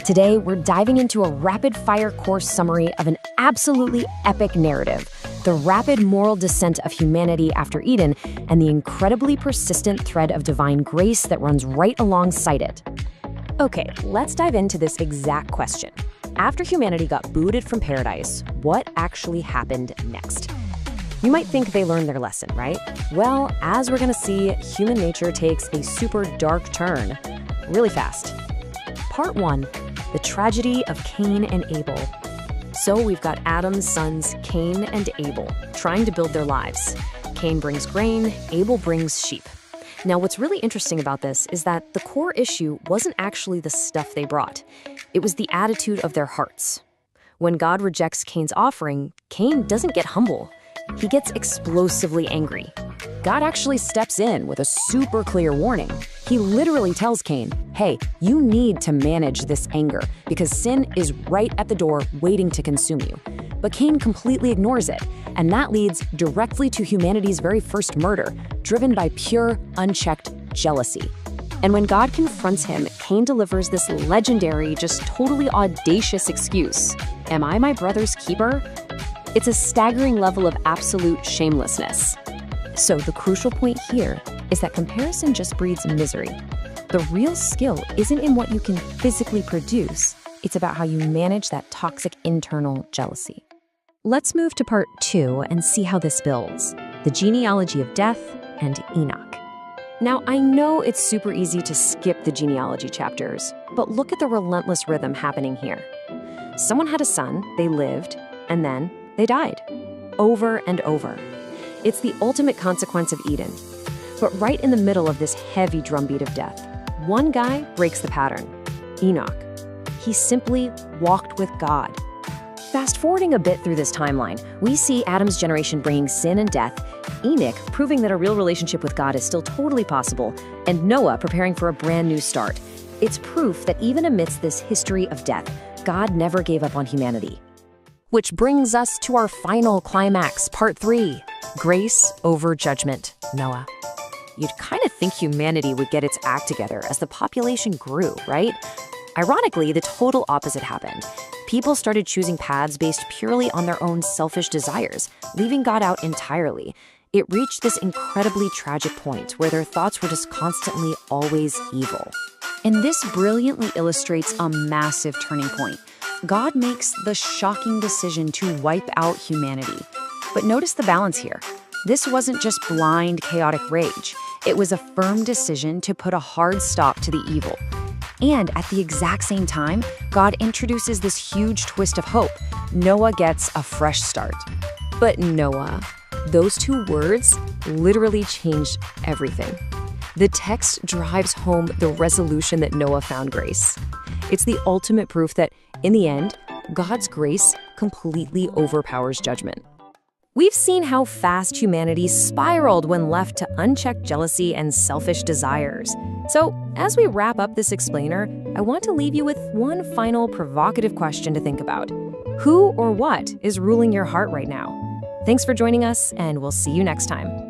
Today, we're diving into a rapid-fire course summary of an absolutely epic narrative, the rapid moral descent of humanity after Eden, and the incredibly persistent thread of divine grace that runs right alongside it. Okay, let's dive into this exact question. After humanity got booted from paradise, what actually happened next? You might think they learned their lesson, right? Well, as we're gonna see, human nature takes a super dark turn really fast. Part 1, the tragedy of Cain and Abel. So we've got Adam's sons, Cain and Abel, trying to build their lives. Cain brings grain, Abel brings sheep. Now, what's really interesting about this is that the core issue wasn't actually the stuff they brought. It was the attitude of their hearts. When God rejects Cain's offering, Cain doesn't get humble. He gets explosively angry. God actually steps in with a super clear warning. He literally tells Cain, hey, you need to manage this anger because sin is right at the door waiting to consume you. But Cain completely ignores it, and that leads directly to humanity's very first murder, driven by pure, unchecked jealousy. And when God confronts him, Cain delivers this legendary, just totally audacious excuse. Am I my brother's keeper? It's a staggering level of absolute shamelessness. So the crucial point here is that comparison just breeds misery. The real skill isn't in what you can physically produce. It's about how you manage that toxic internal jealousy. Let's move to part 2 and see how this builds. The genealogy of death and Enoch. Now, I know it's super easy to skip the genealogy chapters, but look at the relentless rhythm happening here. Someone had a son, they lived, and then they died. Over and over. It's the ultimate consequence of Eden. But right in the middle of this heavy drumbeat of death, one guy breaks the pattern. Enoch. He simply walked with God. Fast forwarding a bit through this timeline, we see Adam's generation bringing sin and death, Enoch proving that a real relationship with God is still totally possible, and Noah preparing for a brand new start. It's proof that even amidst this history of death, God never gave up on humanity. Which brings us to our final climax, part 3, grace over judgment, Noah. You'd kind of think humanity would get its act together as the population grew, right? Ironically, the total opposite happened. People started choosing paths based purely on their own selfish desires, leaving God out entirely. It reached this incredibly tragic point where their thoughts were just constantly always evil. And this brilliantly illustrates a massive turning point. God makes the shocking decision to wipe out humanity. But notice the balance here. This wasn't just blind, chaotic rage. It was a firm decision to put a hard stop to the evil. And at the exact same time, God introduces this huge twist of hope. Noah gets a fresh start. But Noah, those 2 words literally changed everything. The text drives home the resolution that Noah found grace. It's the ultimate proof that, in the end, God's grace completely overpowers judgment. We've seen how fast humanity spiraled when left to unchecked jealousy and selfish desires. So, as we wrap up this explainer, I want to leave you with one final provocative question to think about. Who or what is ruling your heart right now? Thanks for joining us, and we'll see you next time.